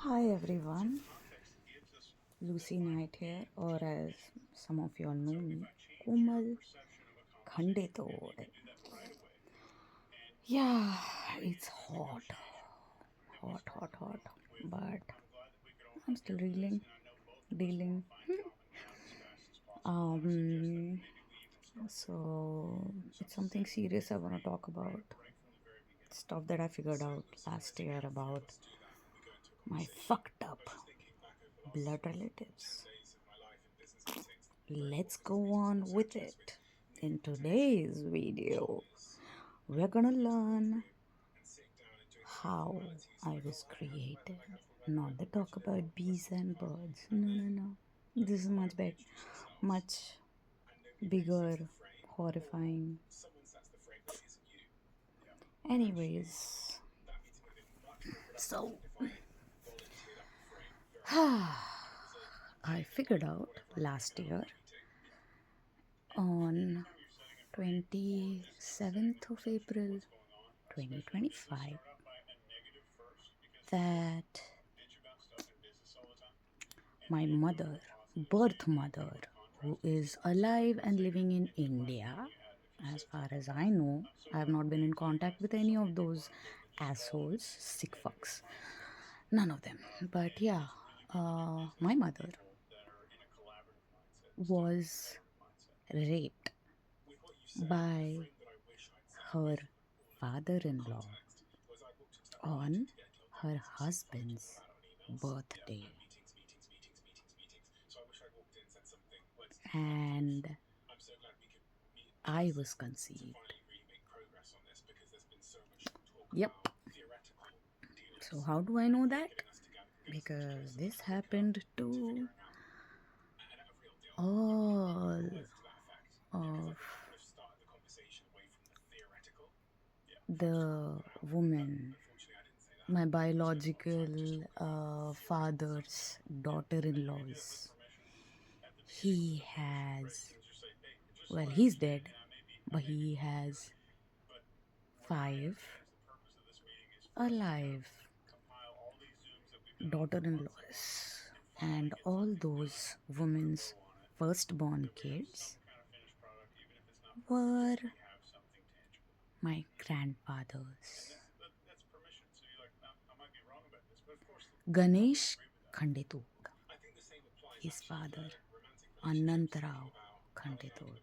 Hi everyone, Lucy Knight here, or as some of you all know me, Komal Khandetod. Yeah, it's hot, but I'm still dealing. Um, so it's something serious I want to talk about. Stuff that I figured out last year about my fucked up blood relatives. Let's go on with it. In today's video, we're gonna learn how I was created. Not the talk about bees and birds. No. This is much bigger, horrifying. Anyways, so I figured out last year on 27th of April 2025 that my mother, birth mother, who is alive and living in India, as far as I know, I have not been in contact with any of those assholes, sick fucks. None of them. But yeah, my mother was raped by her father in law on her husband's birthday. And I was conceived. Yep. So, how do I know that? Because this happened to all of the women, my biological father's daughter in laws. He has, well, he's dead, but he has five alive daughter in laws, and all those women's firstborn kids were my grandfathers. Ganesh Khandetod, his father, Anantarao Khandetod.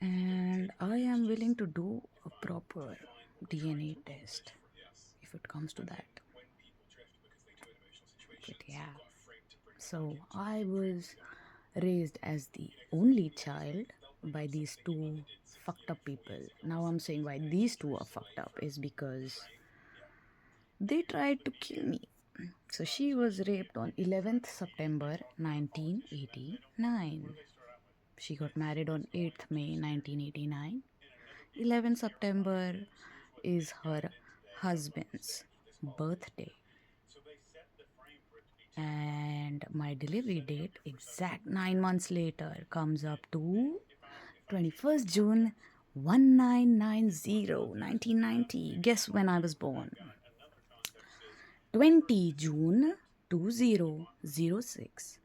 And I am willing to do a proper DNA test if it comes to that. But yeah, so I was raised as the only child by these two fucked up people. Now I'm saying why these two are fucked up is because they tried to kill me. So she was raped on 11th September 1989. She got married on 8th May 1989. 11th September is her husband's birthday. And my delivery date, exact 9 months later, comes up to 21st June 1990. Guess when I was born? 20 June 2006.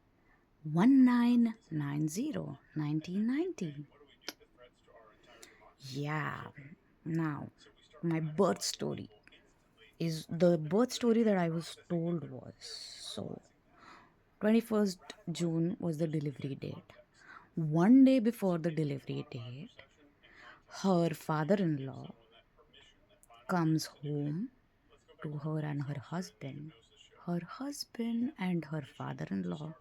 1990. Yeah. Now, my birth story is the birth story that I was told was so 21st June was the delivery date. One day before the delivery date, her father in law comes home to her and her husband. Her husband and her father in law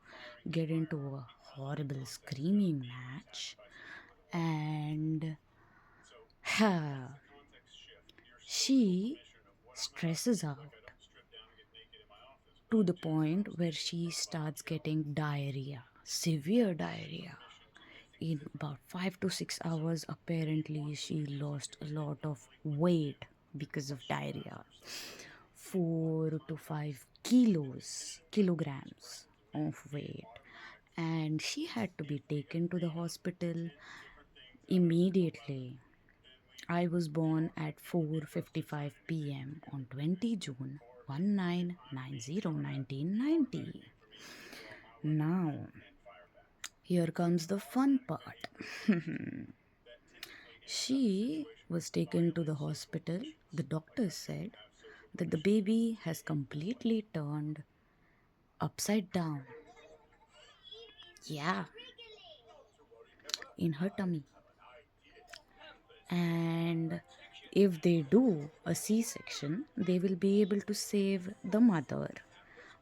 get into a horrible screaming match, and she stresses out to the point where she starts getting diarrhea, severe diarrhea. In about 5 to 6 hours, apparently, she lost a lot of weight because of diarrhea. 4 to 5 kilograms of weight. And she had to be taken to the hospital immediately. I was born at 4:55 p.m. on 20 June 1990. Now, here comes the fun part. She was taken to the hospital. The doctor said that the baby has completely turned upside down. Yeah, in her tummy. And if they do a C section, they will be able to save the mother.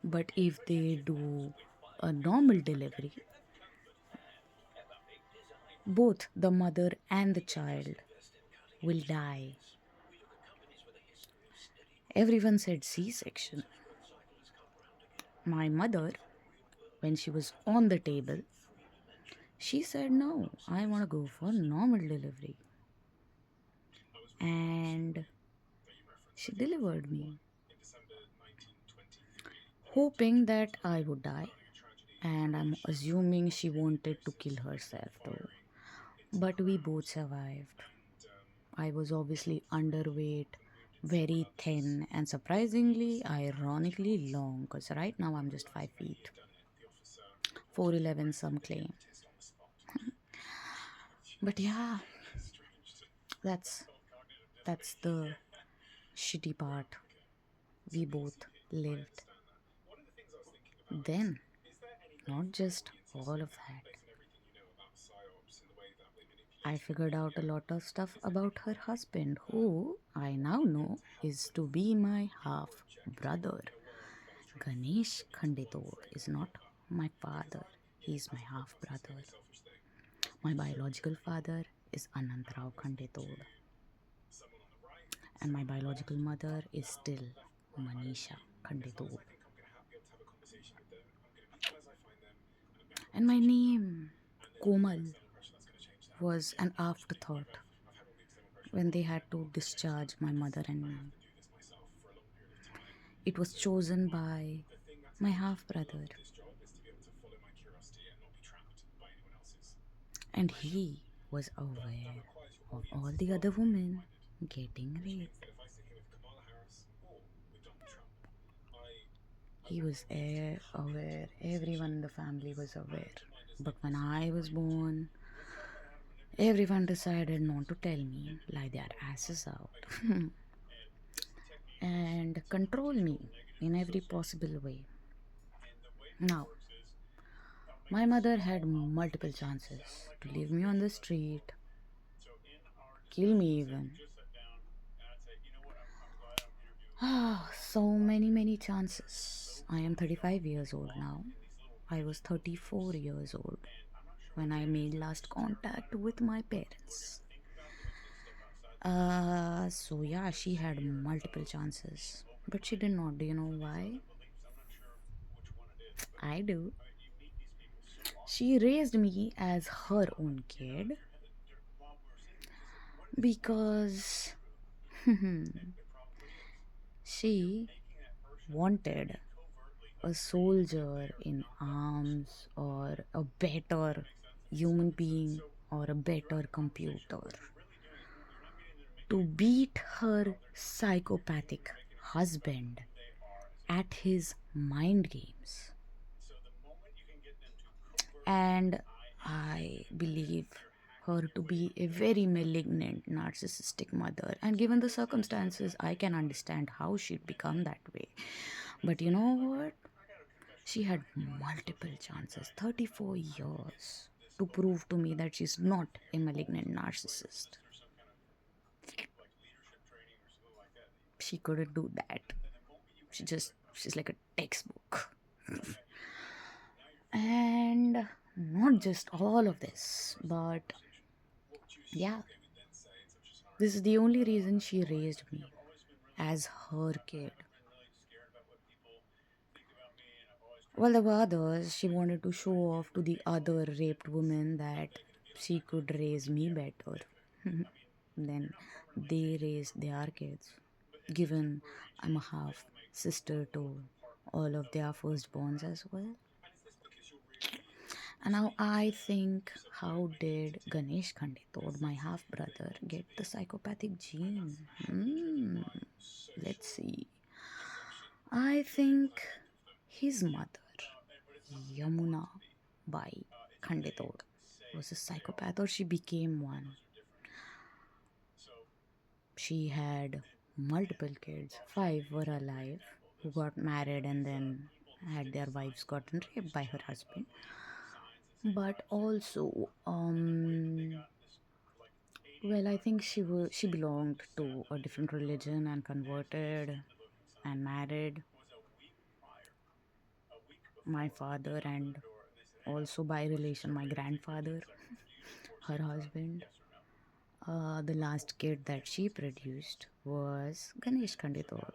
But if they do a normal delivery, both the mother and the child will die. Everyone said C section. My mother, when she was on the table, she said, "No, I want to go for normal delivery." And she delivered me, hoping that I would die. And I'm assuming she wanted to kill herself too. But we both survived. I was obviously underweight, very thin, and surprisingly, ironically long, because right now I'm just 5 feet. 4'11, some claim. But yeah, that's that's the shitty part. We both lived. Then, not just all of that. I figured out a lot of stuff about her husband, who I now know is to be my half brother. Ganesh Khanditod is not my father, he is my half brother. My biological father is Anantrao Khanditod, and my biological mother is still Manisha Khanditod. And my name, Komal, was an afterthought when they had to discharge my mother and me. It was chosen by my half brother, and he was aware of all the other women getting raped. He was aware, everyone in the family was aware. But when I was born, everyone decided not to tell me, lie their asses out, and control me in every possible way. Now, my mother had multiple chances to leave me on the street, kill me even. Ah, so many chances. I am 35 years old now. I was 34 years old when I made last contact with my parents. So yeah, she had multiple chances, but she did not. Do you know why? I do. She raised me as her own kid because she wanted a soldier in arms or a better human being or a better computer to beat her psychopathic husband at his mind games. And I believe her to be a very malignant, narcissistic mother. And given the circumstances, I can understand how she'd become that way. But you know what? She had multiple chances, 34 years, to prove to me that she's not a malignant narcissist. She couldn't do that. She's like a textbook. And not just all of this, but yeah, this is the only reason she raised me as her kid. While there were others, she wanted to show off to the other raped women that she could raise me better. Then they raised their kids, given I'm a half sister to all of their firstborns as well. And now I think, how did Ganesh Khanditod, my half brother, get the psychopathic gene? Hmm. Let's see. I think his mother, Yamuna Bai Khanditod, was a psychopath, or she became one. She had multiple kids. Five were alive who got married and then had their wives gotten raped by her husband. But also, well, I think she belonged to a different religion and converted and married my father, and also by relation my grandfather, her husband. The last kid that she produced was Ganesh Khanditod,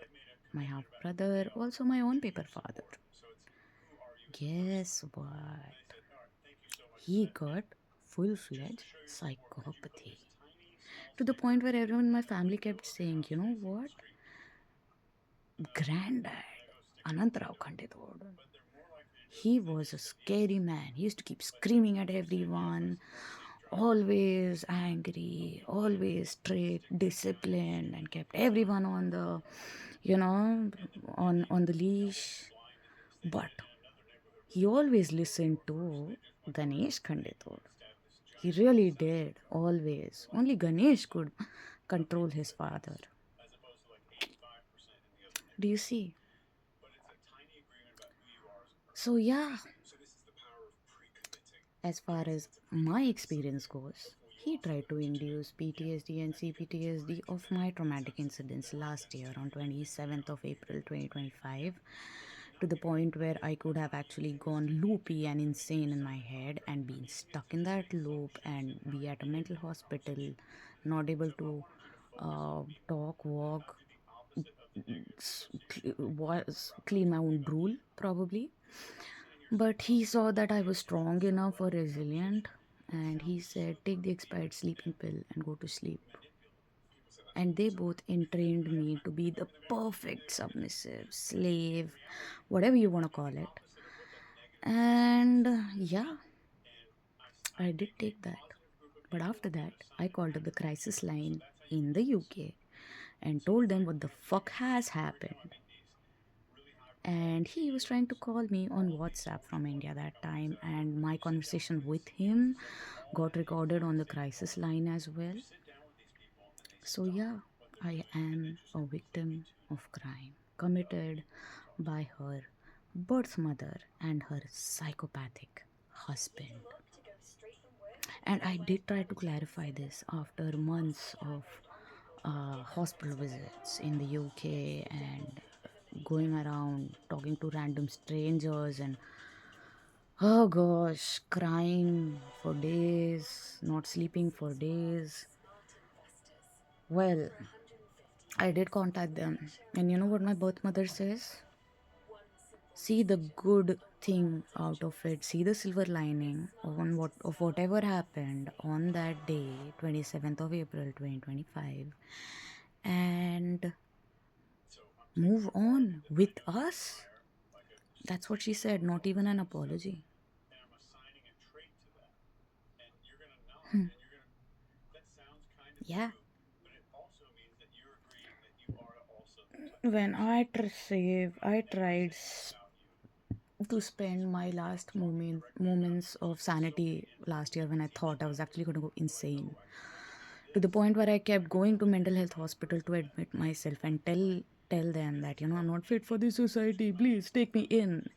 my half brother, also my own paper father. Guess what? He got full fledged psychopathy. To the point where everyone in my family kept saying, you know what? Granddad, Anantrao Khanditod. He was a scary man. He used to keep screaming at everyone, always angry, always strict, disciplined, and kept everyone on the, you know, on the leash. But he always listened to Ganesh Khanditod. He really did, always. Only Ganesh could control his father. Do you see? So, yeah, as far as my experience goes, he tried to induce PTSD and CPTSD of my traumatic incidents last year on 27th of April 2025, to the point where I could have actually gone loopy and insane in my head and been stuck in that loop and be at a mental hospital, not able to talk, walk, clean my own drool, probably. But he saw that I was strong enough or resilient, and he said, take the expired sleeping pill and go to sleep. And they both entrained me to be the perfect submissive slave, whatever you want to call it. And yeah, I did take that. But after that, I called up the crisis line in the UK and told them what the fuck has happened. And he was trying to call me on WhatsApp from India that time, and my conversation with him got recorded on the crisis line as well. So, yeah, I am a victim of crime committed by her birth mother and her psychopathic husband. And I did try to clarify this after months of hospital visits in the UK and going around talking to random strangers and, oh gosh, crying for days, not sleeping for days. Well, I did contact them. And you know what my birth mother says? See the good thing out of it. See the silver lining on what of whatever happened on that day, 27th of April 2025, and move on with us. That's what she said, not even an apology. Hmm. Yeah. When I tried to spend my last moments of sanity last year when I thought I was actually going to go insane, to the point where I kept going to mental health hospital to admit myself and tell them that, I'm not fit for this society, please take me in.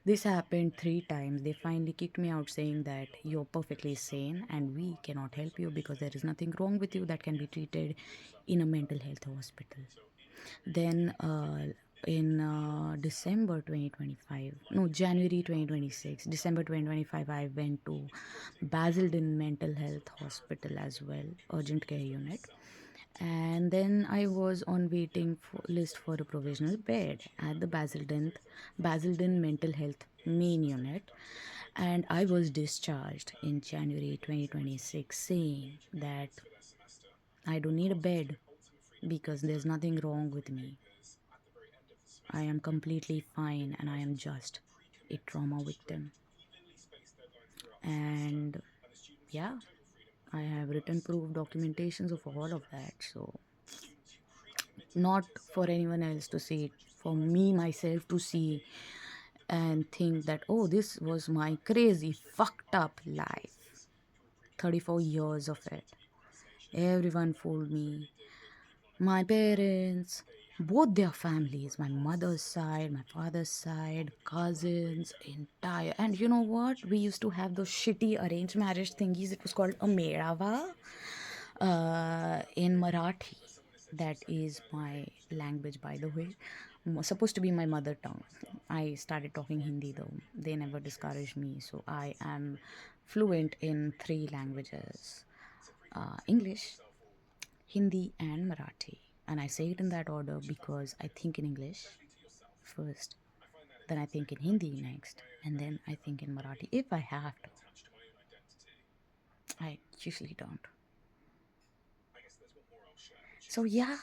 This happened 3 times. They finally kicked me out saying that you're perfectly sane and we cannot help you because there is nothing wrong with you that can be treated in a mental health hospital. Then in December 2025, no, January 2026, December 2025, I went to Basildon Mental Health Hospital as well, urgent care unit. And then I was on waiting list for a provisional bed at the Basildon Mental Health main unit. And I was discharged in January 2026 saying that I don't need a bed because there's nothing wrong with me. I am completely fine and I am just a trauma victim. And yeah, I have written proof documentations of all of that. So, not for anyone else to see it, for me myself to see and think that, oh, this was my crazy, fucked up life. 34 years of it. Everyone fooled me. My parents, both their families, my mother's side, my father's side, cousins, entire. And you know what? We used to have those shitty arranged marriage thingies. It was called a merava in Marathi. That is my language, by the way. Supposed to be my mother tongue. I started talking Hindi though. They never discouraged me. So I am fluent in three languages: English, Hindi, and Marathi. And I say it in that order because I think in English first, then I think in Hindi next, and then I think in Marathi if I have to. I usually don't. So, yeah,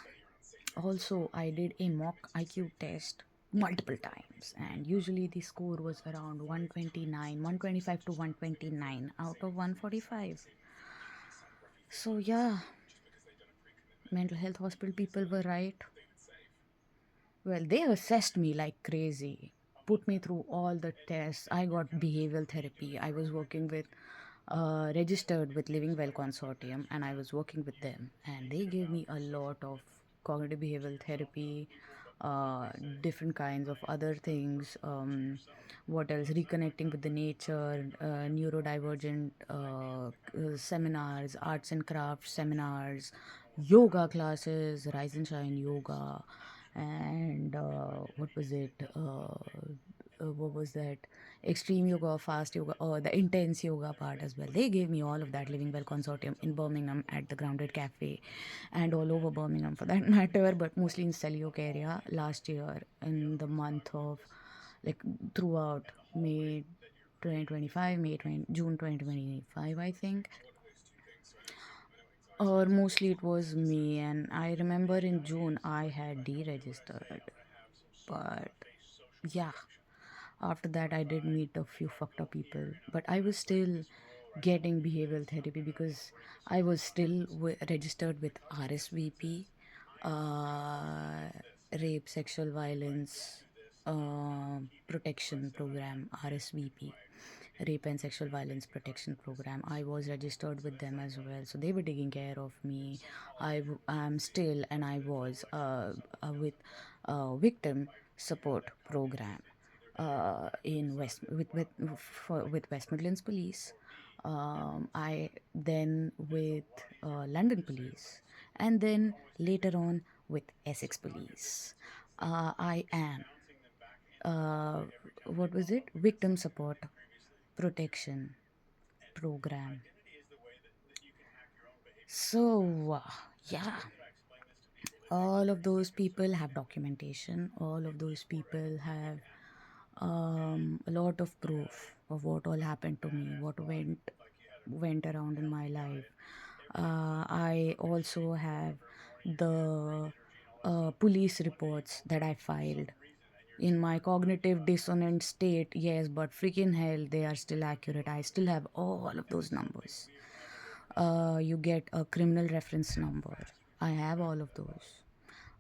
also I did a mock IQ test multiple times, and usually the score was around 129, 125 to 129 out of 145. So, yeah, mental health hospital people were right. Well, they assessed me like crazy, put me through all the tests. I got behavioral therapy. I was working with, registered with Living Well Consortium, and I was working with them. And they gave me a lot of cognitive behavioral therapy, uh, different kinds of other things. What else? Reconnecting with the nature, neurodivergent seminars, arts and crafts seminars, yoga classes, Rise and Shine yoga, and what was it? What was that? Extreme yoga, fast yoga, or the intense yoga part as well. They gave me all of that. Living Well Consortium in Birmingham at the Grounded Cafe, and all over Birmingham for that matter, but mostly in Selyoke area last year in the month of, like, throughout May 2025, May 20, June 2025, I think, or mostly it was me. And I remember in June I had deregistered, but yeah, after that I did meet a few fucked up people, but I was still getting behavioral therapy because I was still registered with RSVP, uh, rape sexual violence protection program, RSVP, rape and sexual violence protection program. I was registered with them as well, so they were taking care of me. Am still, and I was with victim support program in with West Midlands Police. I then with London Police, and then later on with Essex Police. I am uh, what was it? Victim support protection program. So yeah, all of those people have documentation. All of those people have a lot of proof of what all happened to me, what went around in my life. I also have the police reports that I filed in my cognitive dissonant state. Yes, but freaking hell, they are still accurate. I still have all of those numbers. You get a criminal reference number. I have all of those.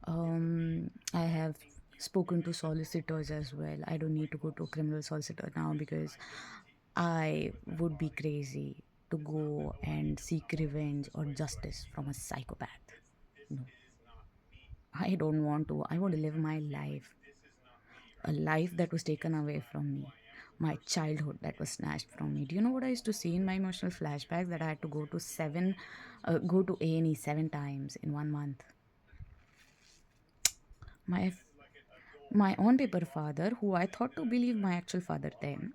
I have spoken to solicitors as well. I don't need to go to a criminal solicitor now because I would be crazy to go and seek revenge or justice from a psychopath. No, I don't want to. I want to live my life, a life that was taken away from me, my childhood that was snatched from me. Do you know what I used to see in my emotional flashbacks? That I had to go to A&E 7 times in 1 month. My my on paper father, who I thought to believe my actual father then,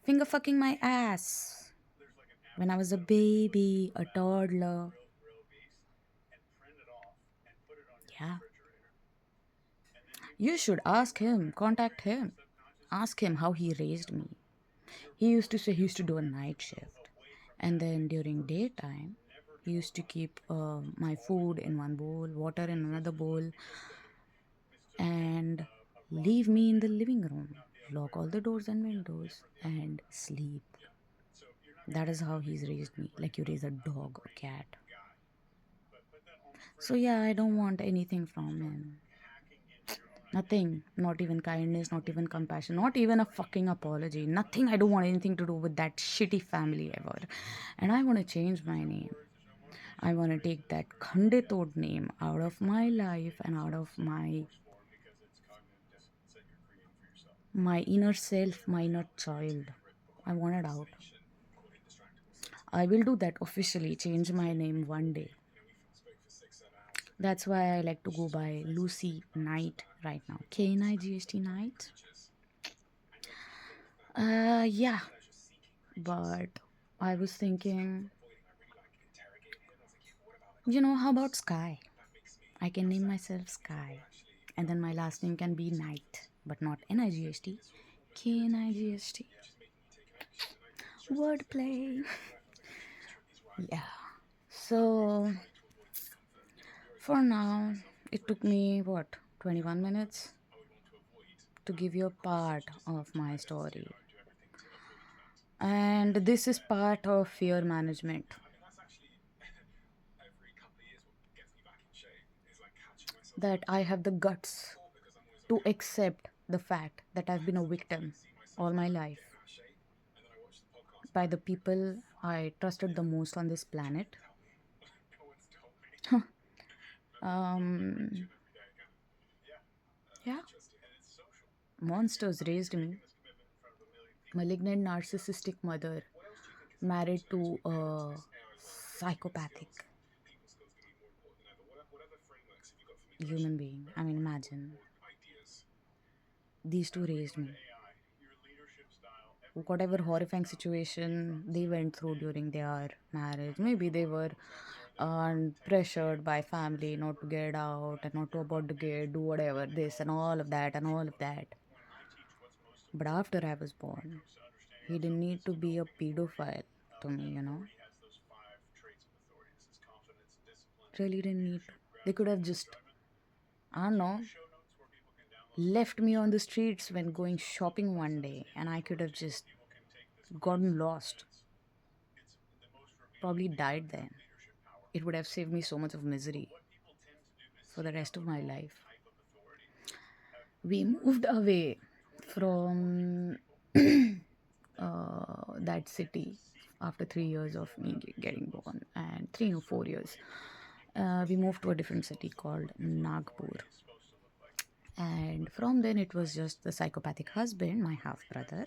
finger fucking my ass when I was a baby, a toddler. Yeah, you should ask him, contact him, ask him how he raised me. He used to say he used to do a night shift, and then during daytime, he used to keep my food in one bowl, water in another bowl, and leave me in the living room lock all the doors and windows, and sleep. That is how he's raised me, like you raise a dog or cat. So, yeah, I don't want anything from him. Nothing. Not even kindness, not even compassion, not even a fucking apology. Nothing. I don't want anything to do with that shitty family ever. And I want to change my name. I want to take that Khanditod name out of my life and out of my inner self, my inner child. I want it out. I will do that officially, change my name one day. That's why I like to go by Lucy Knight right now. Knight Knight. Yeah, but I was thinking, how about Sky? I can name myself Sky, and then my last name can be Knight, but not Nigst, Knigst. Wordplay. Yeah. So for now, it took me what, 21 minutes to give you a part of my story. And this is part of fear management. That I have the guts to accept the fact that I've been a victim all my life by the people I trusted the most on this planet. um, yeah, monsters raised me. Malignant narcissistic mother married to a psychopathic human being. I mean, imagine these two raised me. Whatever horrifying situation they went through during their marriage, maybe they were pressured by family not to get out and not to about to get do whatever this and all of that and all of that. But after I was born, he didn't need to be a pedophile to me. Really didn't need to. They could have just, I don't know, left me on the streets when going shopping one day, and I could have just gotten lost. Probably died then. It would have saved me so much of misery for the rest of my life. We moved away from that city after 3 years of me getting born, and 3 or 4 years. We moved to a different city called Nagpur. And from then, it was just the psychopathic husband, my half brother,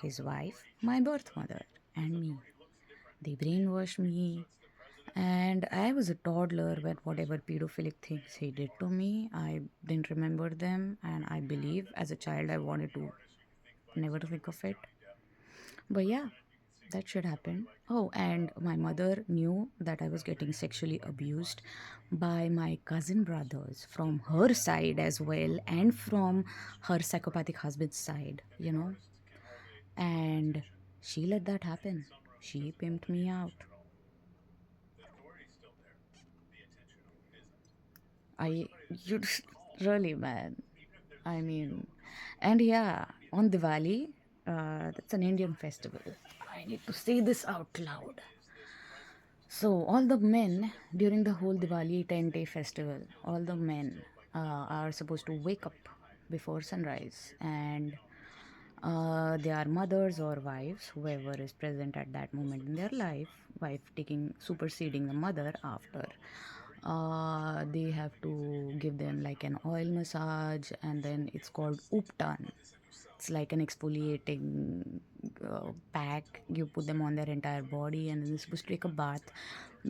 his wife, my birth mother, and me. They brainwashed me, and I was a toddler when whatever pedophilic things he did to me, I didn't remember them. And I believe as a child, I wanted to never think of it. But yeah, that should happen. Oh, and my mother knew that I was getting sexually abused by my cousin brothers from her side as well, and from her psychopathic husband's side. And she let that happen. She pimped me out. I, you really, man. I mean, and yeah, on Diwali, that's an Indian festival. I need to say this out loud. So, all the men during the whole Diwali 10-day festival, all the men are supposed to wake up before sunrise, and their mothers or wives, whoever is present at that moment in their life, wife taking superseding the mother after, they have to give them like an oil massage, and then it's called uptan. It's like an exfoliating pack. You put them on their entire body, and then they're supposed to take a bath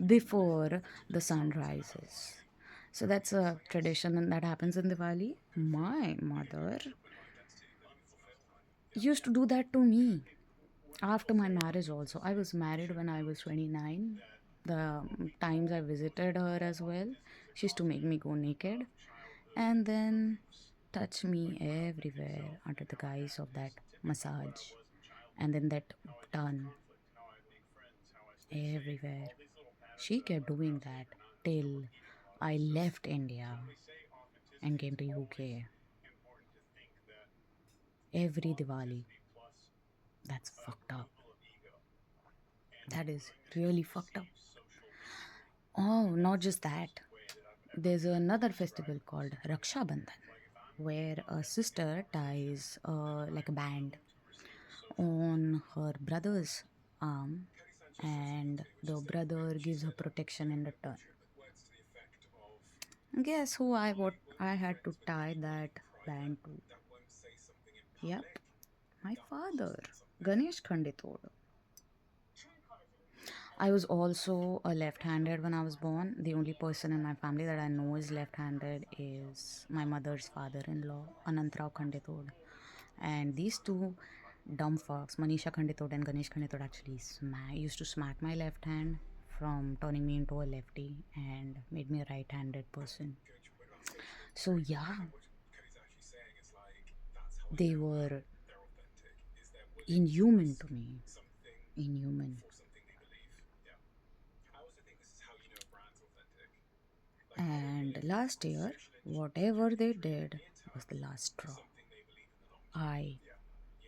before the sun rises. So that's a tradition that happens in Diwali. My mother used to do that to me after my marriage also. I was married when I was 29. The times I visited her as well, she used to make me go naked and then touch me everywhere under the guise of that massage, and then that done everywhere. She kept doing that till I left India and came to UK. every Diwali. That's fucked up. That is really fucked up. Oh, not just that. There's another festival called Raksha Bandhan, where a sister ties like a band on her brother's arm, and the brother gives her protection in return. Guess who I had to tie that band to? Yep, my father, Ganesh Khanditod. I was also a left-handed when I was born. The only person in my family that I know is left-handed is my mother's father-in-law, Anantrao Khanditod. And these two dumb fucks, Manisha Khanditod and Ganesh Khanditod, actually used to smack my left hand from turning me into a lefty and made me a right-handed person. So yeah, they were inhuman to me. Inhuman. And last year, whatever they did was the last straw. I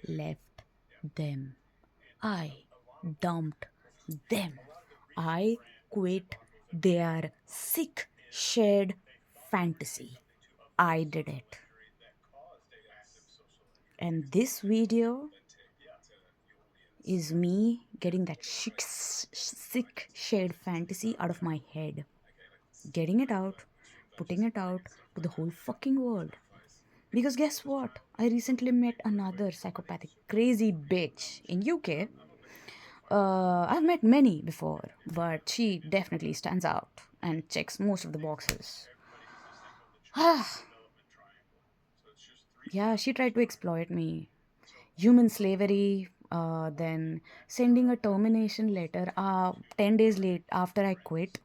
left them. I dumped them. I quit their sick, shared fantasy. I did it. And this video is me getting that sick, shared fantasy out of my head. Getting it out, putting it out to the whole fucking world. Because guess what? I recently met another psychopathic crazy bitch in UK. I've met many before, but she definitely stands out and checks most of the boxes. Ah, yeah, she tried to exploit me. Human slavery, then sending a termination letter 10 days late after I quit.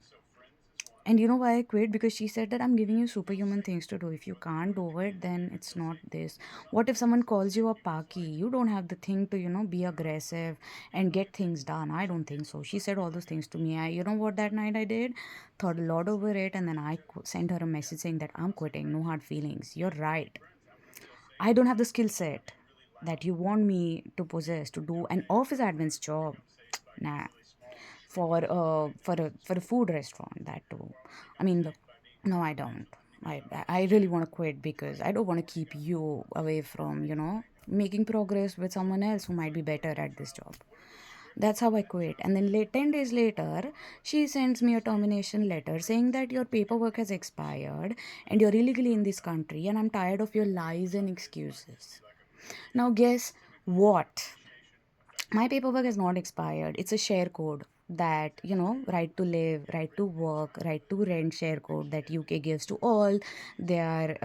And you know why I quit? Because she said that I'm giving you superhuman things to do. If you can't do it, then it's not this. What if someone calls you a paki? You don't have the thing to, be aggressive and get things done. I don't think so. She said all those things to me. You know what that night I did? Thought a lot over it, and then I sent her a message saying that I'm quitting. No hard feelings. You're right. I don't have the skill set that you want me to possess to do an office admin's job. Nah, for a food restaurant, that too. I mean, look, no, I don't. I really want to quit because I don't want to keep you away from making progress with someone else who might be better at this job. That's how I quit. And then 10 days later, she sends me a termination letter saying that your paperwork has expired and you're illegally in this country, and I'm tired of your lies and excuses. Now, guess what? My paperwork has not expired. It's a share code that, right to live, right to work, right to rent share code that UK gives to all their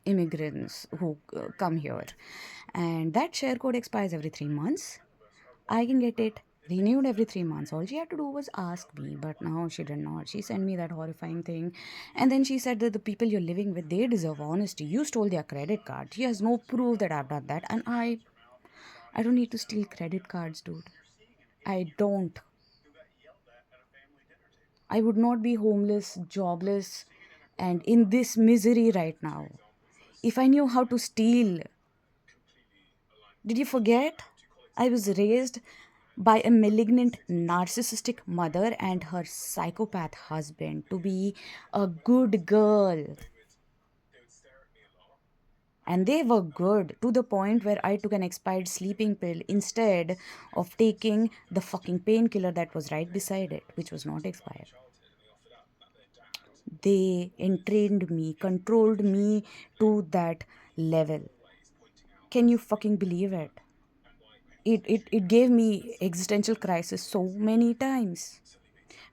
immigrants who come here. And that share code expires every 3 months. I can get it renewed every 3 months. All she had to do was ask me, but now she did not. She sent me that horrifying thing. And then she said that the people you're living with, they deserve honesty. You stole their credit card. She has no proof that I've done that. And I don't need to steal credit cards, dude. I don't. I would not be homeless, jobless, and in this misery right now if I knew how to steal. Did you forget? I was raised by a malignant, narcissistic mother and her psychopath husband to be a good girl. And they were good to the point where I took an expired sleeping pill instead of taking the fucking painkiller that was right beside it, which was not expired. They entrained me, controlled me to that level. Can you fucking believe it? It gave me existential crisis so many times.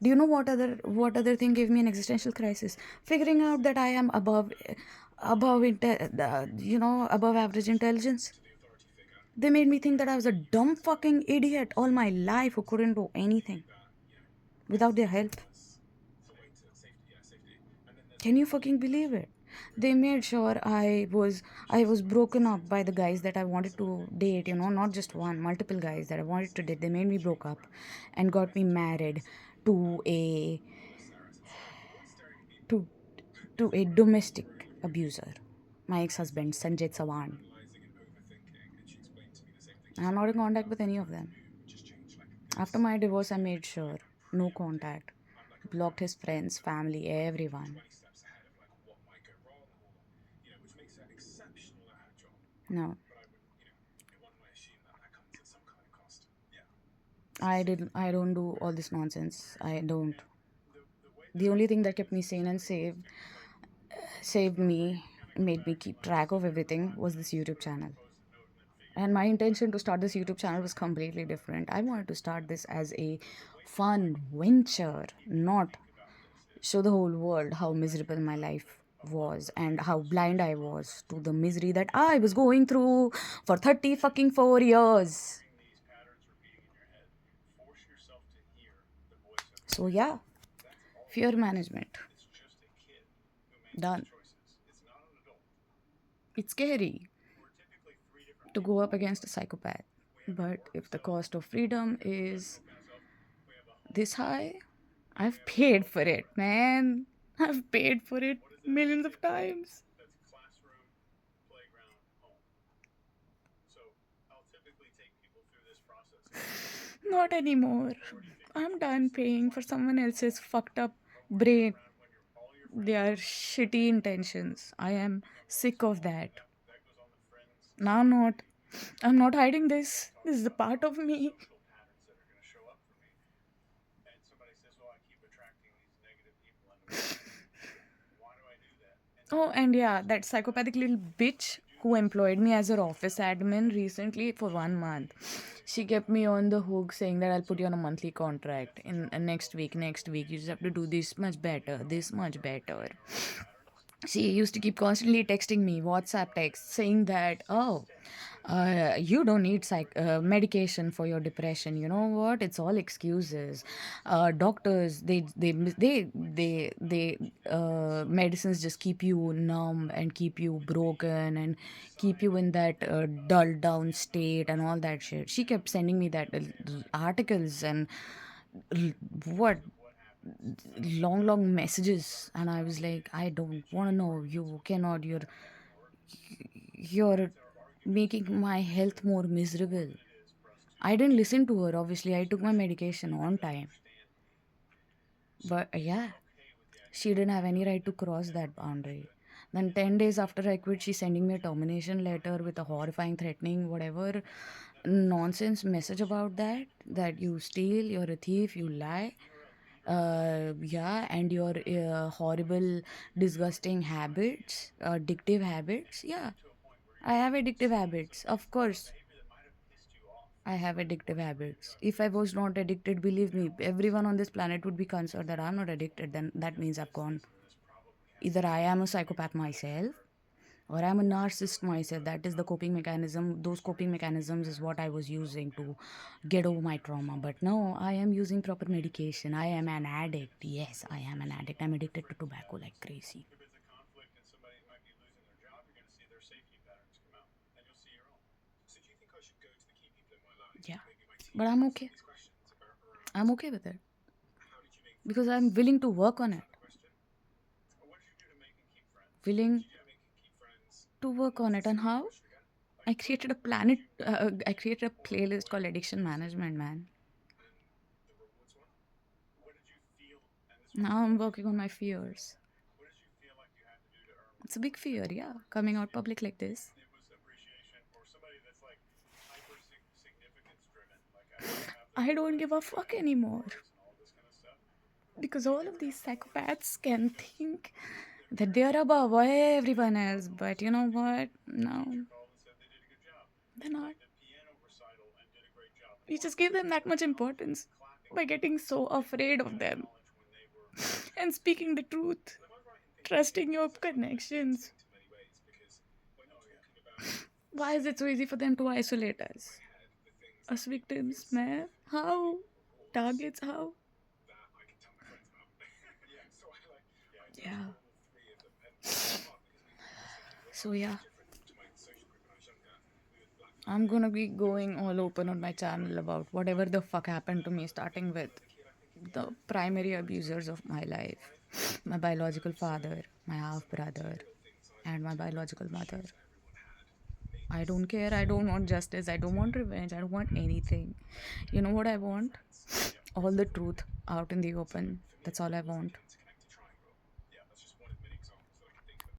Do you know what other thing gave me an existential crisis? Figuring out that I am above average intelligence. They made me think that I was a dumb fucking idiot all my life who couldn't do anything without their help. Can you fucking believe it? They made sure I was broken up by the guys that I wanted to date, not just one, multiple guys that I wanted to date. They made me broke up and got me married to a to to a domestic abuser. My ex-husband, Sanjay Sawan. I'm not in contact with any of them. After my divorce, I made sure no contact. Blocked his friends, family, everyone. No, I don't do all this nonsense. I don't. The only thing that kept me sane and saved me, made me keep track of everything was this YouTube channel. And my intention to start this YouTube channel was completely different. I wanted to start this as a fun venture, not show the whole world how miserable my life was and how blind I was to the misery that I was going through for 30 fucking 4 years. So, yeah, fear management. Done. It's scary to go up against a psychopath. But if the cost of freedom is this high, I've paid for it, man. I've paid for it millions of times. Not anymore. I'm done paying for someone else's fucked up brain. Their shitty intentions. I am sick of that. Now I'm not hiding this. This is a part of me. Oh, and yeah, that psychopathic little bitch who employed me as her office admin recently for 1 month. She kept me on the hook saying that I'll put you on a monthly contract in next week, next week. You just have to do this much better, this much better. She used to keep constantly texting me WhatsApp text saying that, oh, you don't need medication for your depression. You know what, it's all excuses. Doctors, medicines just keep you numb and keep you broken and keep you in that dull down state and all that shit. She kept sending me that articles and l- what long messages, and I was like, I don't want to know. You cannot. You're making my health more miserable. I didn't listen to her. Obviously, I took my medication on time, but yeah, she didn't have any right to cross that boundary. Then 10 days after I quit, she's sending me a termination letter with a horrifying, threatening, whatever nonsense message about that you steal, you're a thief, you lie. Yeah, and your horrible, disgusting habits, addictive habits. Yeah, I have addictive habits. Of course, I have addictive habits. If I was not addicted, believe me, everyone on this planet would be concerned that I'm not addicted. Then that means I've gone. Either I am a psychopath myself or I'm a narcissist myself. That is the coping mechanism. Those coping mechanisms is what I was using to get over my trauma. But no, I am using proper medication. I am an addict. Yes, I am an addict. I'm addicted to tobacco like crazy. Yeah, but I'm okay. I'm okay with it because I'm willing to work on it. Willing to work on it. And how? I created a playlist called Addiction Management, man. Now I'm working on my fears. It's a big fear, yeah, coming out public like this. I don't give a fuck anymore because all of these psychopaths can think that they are above everyone else, but you know what? No, they're not. You just give them that much importance by getting so afraid of them and speaking the truth, trusting your connections. Why is it so easy for them to isolate us? Us victims, man? How? Targets, how? Yeah. So, yeah, I'm gonna be going all open on my channel about whatever the fuck happened to me, starting with the primary abusers of my life, my biological father, my half brother, and my biological mother. I don't care. I don't want justice. I don't want revenge. I don't want anything. You know what I want? All the truth out in the open. That's all I want.